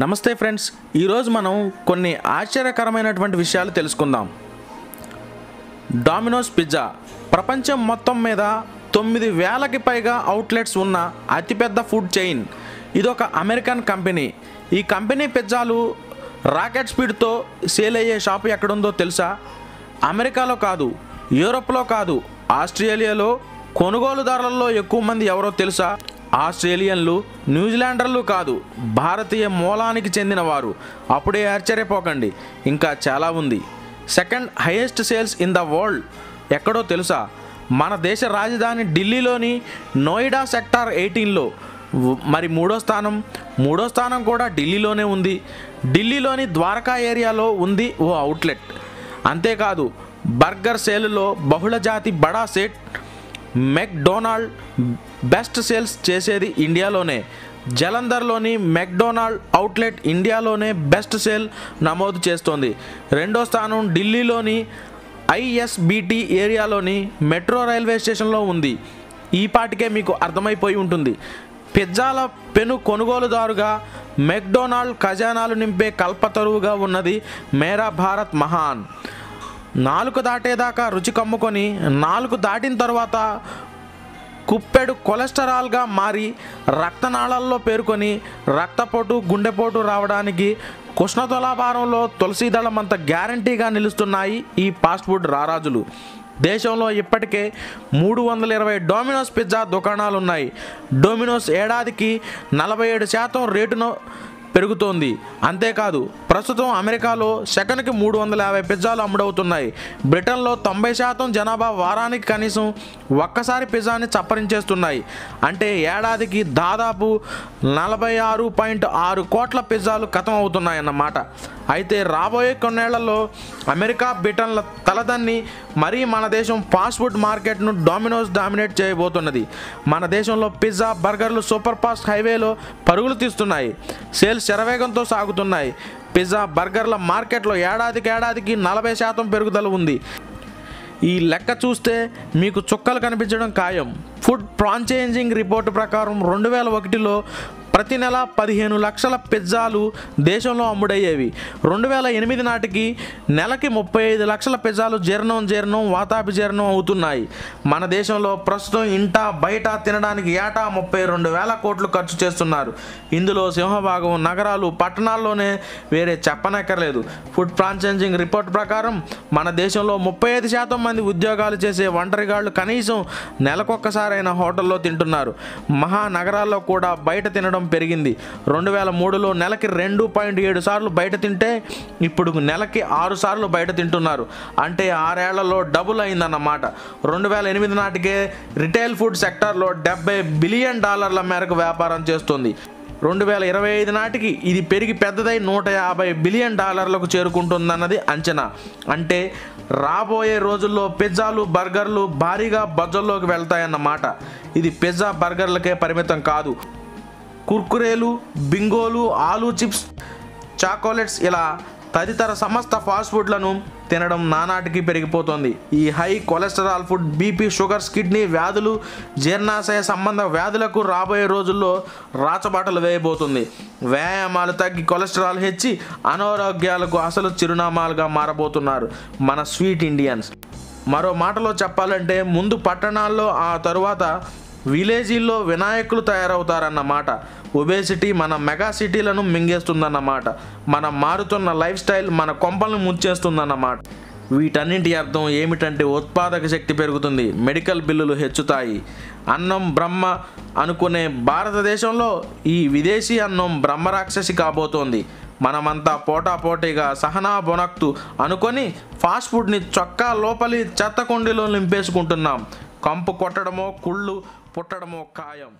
నమస్తే ఫ్రెండ్స్, ఈరోజు మనం కొన్ని ఆశ్చర్యకరమైనటువంటి విషయాలు తెలుసుకుందాం. డామినోస్ పిజ్జా ప్రపంచం మొత్తం మీద 9,000కి పైగా అవుట్లెట్స్ ఉన్న అతిపెద్ద ఫుడ్ చైన్. ఇదొక అమెరికన్ కంపెనీ. ఈ కంపెనీ పిజ్జాలు రాకెట్ స్పీడ్తో సేల్ అయ్యే షాపు ఎక్కడుందో తెలుసా? అమెరికాలో కాదు, యూరోప్లో కాదు, ఆస్ట్రేలియాలో. కొనుగోలుదారులలో ఎక్కువ మంది ఎవరో తెలుసా? ఆస్ట్రేలియన్లు, న్యూజిలాండర్లు కాదు, భారతీయ మూలానికి చెందినవారు. అప్పుడే ఆశ్చర్యపోకండి, ఇంకా చాలా ఉంది. Second highest sales in the world ఎక్కడో తెలుసా? మన దేశ రాజధాని ఢిల్లీలోని నోయిడా సెక్టార్ 18లో. మరి మూడో స్థానం కూడా ఢిల్లీలోనే ఉంది. ఢిల్లీలోని ద్వారకా ఏరియాలో ఉంది ఓ అవుట్లెట్. అంతేకాదు, బర్గర్ సేలులో బహుళజాతి బడా సెట్ మెక్డొనాల్డ్ బెస్ట్ సేల్స్ చేసేది ఇండియాలోనే. జలంధర్లోని మెక్డొనాల్డ్ అవుట్లెట్ ఇండియాలోనే బెస్ట్ సేల్ నమోదు చేస్తోంది. రెండో స్థానం ఢిల్లీలోని ఐఎస్బిటి ఏరియాలోని మెట్రో రైల్వే స్టేషన్లో ఉంది. ఈ పాటికే మీకు అర్థమైపోయి ఉంటుంది. పిజ్జాల పెను కొనుగోలుదారుగా మెక్డొనాల్డ్ ఖజానాలు నింపే కల్పతరువుగా ఉన్నది మేరా భారత్ మహాన్. 4 దాటేదాకా రుచి కమ్ముకొని 4 దాటిన తర్వాత కుప్పెడు కొలెస్టరాల్గా మారి రక్తనాళాల్లో పేరుకొని రక్తపోటు, గుండెపోటు రావడానికి కృష్ణతులాభారంలో తులసీదళం అంత గ్యారంటీగా నిలుస్తున్నాయి ఈ ఫాస్ట్ ఫుడ్ రారాజులు. దేశంలో ఇప్పటికే 320 డొమినోస్ పిజ్జా దుకాణాలు ఉన్నాయి. డొమినోస్ ఏడాదికి 47% రేటును పెరుగుతోంది. అంతేకాదు, ప్రస్తుతం అమెరికాలో సెకనుకి 350 పిజ్జాలు అమ్ముడవుతున్నాయి. బ్రిటన్లో 90% జనాభా వారానికి కనీసం ఒక్కసారి పిజ్జాని చప్పరించేస్తున్నాయి. అంటే ఏడాదికి దాదాపు 46.6 కోట్ల పిజ్జాలు ఖతం అవుతున్నాయన్నమాట. అయితే రాబోయే కొన్నేళ్లలో అమెరికా, బ్రిటన్ల తలదన్ని మరీ మన దేశం ఫాస్ట్ ఫుడ్ మార్కెట్ను డొమినోస్ డామినేట్ చేయబోతున్నది. మన దేశంలో పిజ్జా, బర్గర్లు సూపర్ ఫాస్ట్ హైవేలో పరుగులు తీస్తున్నాయి. సేల్స్ శరవేగంతో సాగుతున్నాయి. పిజ్జా, బర్గర్ల మార్కెట్లో ఏడాదికి 40% పెరుగుదల ఉంది. ఈ లెక్క చూస్తే మీకు చుక్కలు కనిపించడం ఖాయం. ఫుడ్ ఫ్రాంచైజింగ్ రిపోర్టు ప్రకారం 2001లో ప్రతి నెల 15 లక్షల పిజ్జాలు దేశంలో అమ్ముడయ్యేవి. 2008 నాటికి నెలకి 35 లక్షల పిజ్జాలు జీర్ణం వాతాభిజీర్ణం అవుతున్నాయి. మన దేశంలో ప్రస్తుతం ఇంటా బయట తినడానికి ఏటా 32,000 కోట్లు ఖర్చు చేస్తున్నారు. ఇందులో సింహభాగం నగరాలు, పట్టణాల్లోనే, వేరే చెప్పనక్కర్లేదు. ఫుడ్ ఫ్రాంచైజింగ్ రిపోర్ట్ ప్రకారం మన దేశంలో 35% మంది ఉద్యోగాలు చేసే ఒంటరిగాళ్ళు కనీసం నెలకొక్కసారైనా హోటల్లో తింటున్నారు. మహానగరాల్లో కూడా బయట తినడం పెరిగింది. 2003లో నెలకి 2.7 సార్లు బయట తింటే ఇప్పుడు నెలకి 6 సార్లు బయట తింటున్నారు. అంటే 6 ఏళ్లలో డబుల్ అయిందన్నమాట. 2008 నాటికే రిటైల్ ఫుడ్ సెక్టార్లో $70 బిలియన్ మేరకు వ్యాపారం చేస్తుంది. 2025 నాటికి ఇది పెరిగి పెద్దదై $150 బిలియన్ చేరుకుంటుందన్నది అంచనా. అంటే రాబోయే రోజుల్లో పిజ్జాలు, బర్గర్లు భారీగా బజల్లోకి వెళ్తాయన్నమాట. ఇది పిజ్జా, బర్గర్లకే పరిమితం కాదు. కుర్కురేలు, బింగోలు, ఆలూ చిప్స్, చాకోలెట్స్ ఇలా తదితర సమస్త ఫాస్ట్ ఫుడ్లను తినడం నానాటికి పెరిగిపోతుంది. ఈ high cholesterol food BP, sugars, kidney వ్యాధులు, జీర్ణాశయ సంబంధ వ్యాధులకు రాబోయే రోజుల్లో రాచబాటలు వేయబోతుంది. వ్యాయామాలు తగ్గి కొలెస్టరాల్ హెచ్చి అనారోగ్యాలకు అసలు చిరునామాలుగా మారబోతున్నారు మన స్వీట్ ఇండియన్స్. మరో మాటలో చెప్పాలంటే ముందు పట్టణాల్లో, ఆ తరువాత విలేజీల్లో వినాయకులు తయారవుతారన్నమాట. ఒబేసిటీ మన మెగా సిటీలను మింగేస్తుందన్నమాట. మనం మారుతున్న లైఫ్ స్టైల్ మన కొంపలను ముంచేస్తుందన్నమాట. వీటన్నింటి అర్థం ఏమిటంటే ఉత్పాదక శక్తి పెరుగుతుంది, మెడికల్ బిల్లులు హెచ్చుతాయి. అన్నం బ్రహ్మ అనుకునే భారతదేశంలో ఈ విదేశీ అన్నం బ్రహ్మరాక్షసి కాబోతోంది. మనమంతా పోటాపోటీగా సహనా బొనక్తు అనుకొని ఫాస్ట్ ఫుడ్ని చొక్కా లోపలి చెత్త కుండీలో నింపేసుకుంటున్నాం. కంపు కొట్టడమో, కుళ్ళు పుట్టడమో ఖాయం.